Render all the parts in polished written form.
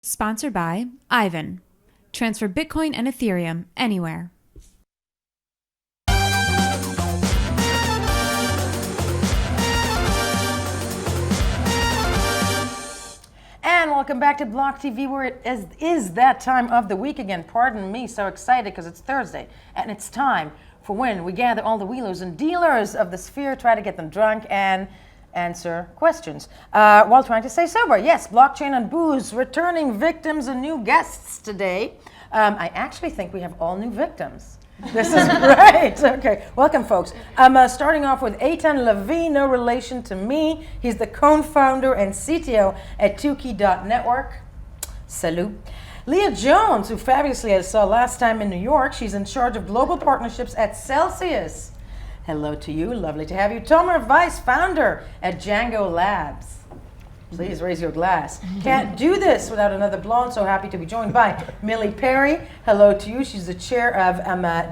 Sponsored by Ivan. Transfer Bitcoin and Ethereum anywhere. And welcome back to Block TV, where it is that time of the week again. Pardon me, so excited because it's Thursday, and it's time for when we gather all the wheelers and dealers of the sphere, try to get them drunk, and answer questions while trying to stay sober. Yes, blockchain and booze, returning victims and new guests today. I actually think we have all new victims. This is great. Okay, welcome, folks. I'm starting off with Eitan Levi, no relation to me. He's the co-founder and CTO at Tukey.network. Salut. Leah Jones, who fabulously I saw last time in New York. She's in charge of global partnerships at Celsius. Hello to you. Lovely to have you. Tomer Weiss, founder at Django Labs. Please raise your glass. Can't do this without another blonde. So happy to be joined by Millie Perry. Hello to you. She's the chair of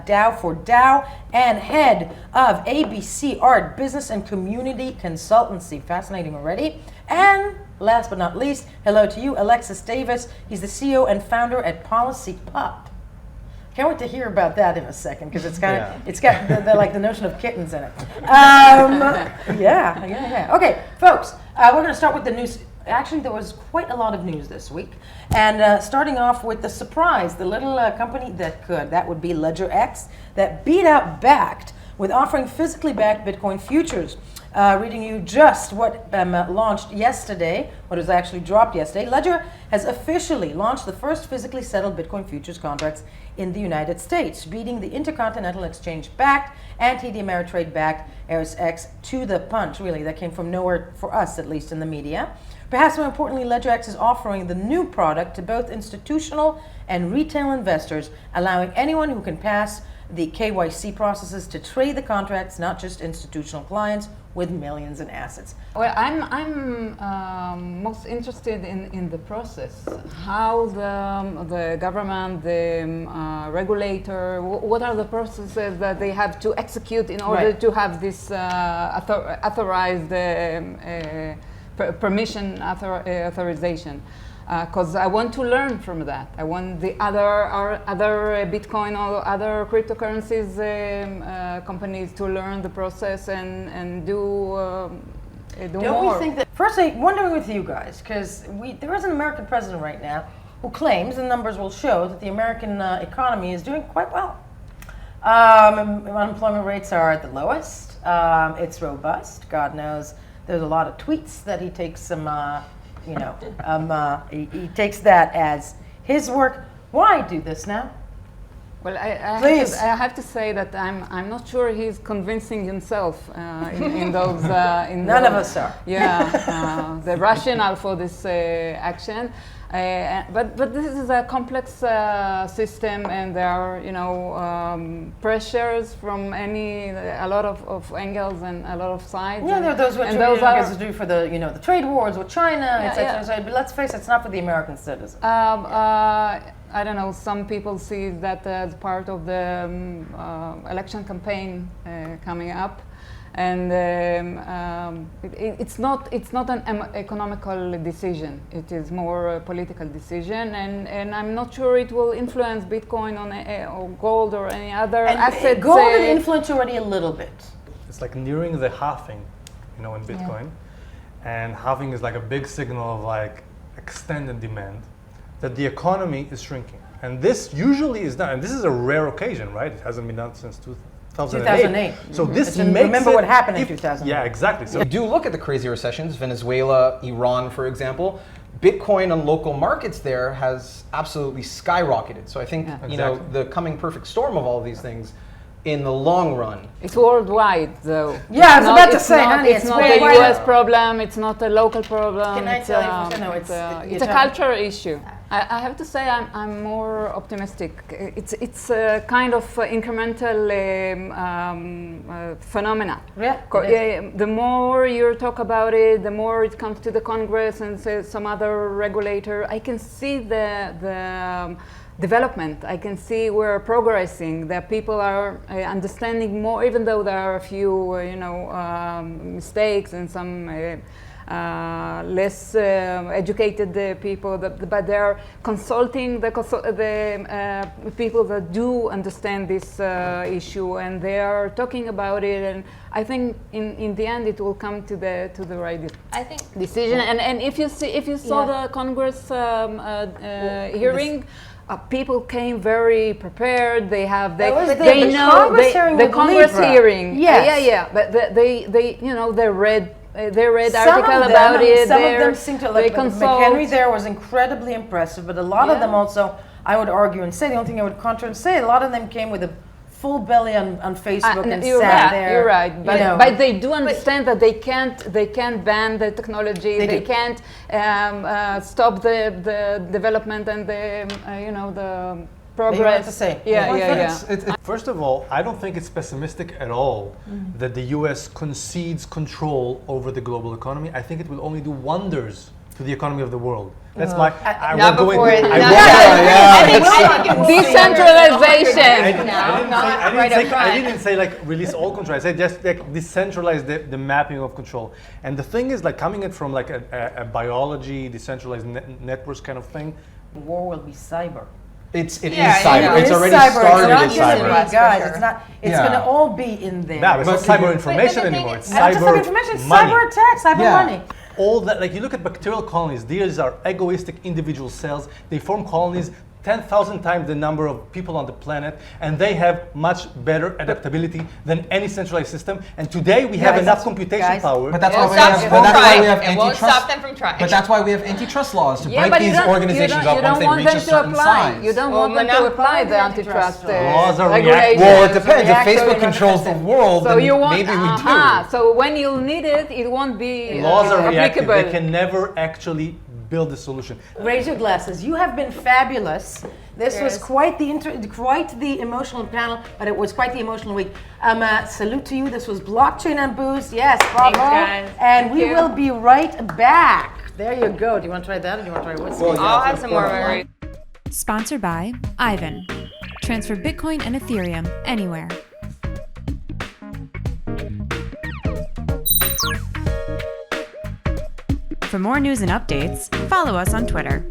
DAO for DAO and head of ABC Art Business and Community Consultancy. Fascinating already. And last but not least, hello to you, Alexis Davis. He's the CEO and founder at Policy Pup. Can't wait to hear about that in a second, because it's it's got like the notion of kittens in it. Yeah. Okay, folks, we're going to start with the news. Actually, there was quite a lot of news this week, and starting off with the surprise, the little company that would be LedgerX, that beat out Bakkt with offering physically backed Bitcoin futures. Reading you just what launched yesterday, what was actually dropped yesterday. Ledger has officially launched the first physically settled Bitcoin futures contracts in the United States, beating the Intercontinental Exchange Bakkt and TD Ameritrade backed ErisX to the punch. Really, that came from nowhere for us, at least in the media. Perhaps more importantly, LedgerX is offering the new product to both institutional and retail investors, allowing anyone who can pass the KYC processes to trade the contracts, not just institutional clients with millions in assets. Well, I'm most interested in the process. How the government, the regulator, what are the processes that they have to execute in order to have this authorized authorization? Because I want to learn from that. I want the other Bitcoin or other cryptocurrencies companies to learn the process and do more. Don't we think that? Firstly, wondering with you guys, because there is an American president right now who claims, and numbers will show, that the American economy is doing quite well. Unemployment rates are at the lowest. It's robust. God knows there's a lot of tweets that he takes some. He takes that as his work. Why do this now? Well, I have to say that I'm not sure he's convincing himself in those. None of us are. Yeah, the rationale for this action. But this is a complex system, and there are pressures from a lot of angles and a lot of sides. Yeah, there are those which are to do for the the trade wars with China, etc. But let's face it, it's not for the American citizen. I don't know. Some people see that as part of the election campaign coming up. And it's not an economical decision. It is more a political decision, and I'm not sure it will influence Bitcoin or gold or any other asset. Gold will influence already a little bit. It's like nearing the halving, in Bitcoin, and halving is like a big signal of like extended demand, that the economy is shrinking, and this usually is done. And this is a rare occasion, right? It hasn't been done since 2008. So this makes remember what happened in 2008. Yeah, exactly. So do look at the crazy recessions, Venezuela, Iran, for example. Bitcoin on local markets there has absolutely skyrocketed. So I think the coming perfect storm of all of these things in the long run. It's worldwide, though. Yeah, I was about to say, honey, it's not a U.S. problem. It's not a local problem. Can I tell you? It's a cultural issue. I have to say I'm more optimistic. It's a kind of incremental phenomena. Yeah. The more you talk about it, the more it comes to the Congress and some other regulator. I can see the development. I can see we're progressing. That people are understanding more, even though there are a few mistakes and some less educated people, but they are consulting the people that do understand this issue, and they are talking about it. And I think in the end it will come to the right decision. And if you saw the Congress hearing. People came very prepared. They know the Congress hearing. Yes. But they read article about it. Some of them seem to like McHenry there was incredibly impressive, but a lot of them also, I would argue and say, the only thing I would counter and say, a lot of them came with a full belly on Facebook and sat there. You're right, but they do understand that they can't ban the technology. They can't stop the development and the progress. To say. First of all, I don't think it's pessimistic at all that the U.S. concedes control over the global economy. I think it will only do wonders to the economy of the world. That's my. Decentralization. I didn't say like release all control. I said just like decentralize the mapping of control. And the thing is, like coming in from like a biology, decentralized networks kind of thing. War will be cyber. It is cyber. It's already started in cyber. Guys, it's not. It's going to all be in there. Yeah, it's not cyber information anymore. It's cyber information. It's money. Cyber attacks. Cyber money. All that, like you look at bacterial colonies, these are egoistic individual cells. They form colonies 10,000 times the number of people on the planet, and they have much better adaptability than any centralized system. And today we have enough computation power. But that's why we have antitrust. It won't stop them from trying. But that's why we have antitrust laws to break these organizations up once they reach a certain size. You don't want them to apply the antitrust laws are regulations. Well, it depends. If Facebook controls the world, then maybe we do. So when you'll need it, it won't be laws are reactive. applicable. They can never actually build a solution. Raise your glasses. You have been fabulous. This was quite the emotional panel, but it was quite the emotional week. Salute to you. This was Blockchain and Booze. Yes, bravo. Thanks, guys. And we will be right back. There you go. Do you want to try that, or do you want to try whiskey? I'll have some more memory. Sponsored by Ivan. Transfer Bitcoin and Ethereum anywhere. For more news and updates, follow us on Twitter.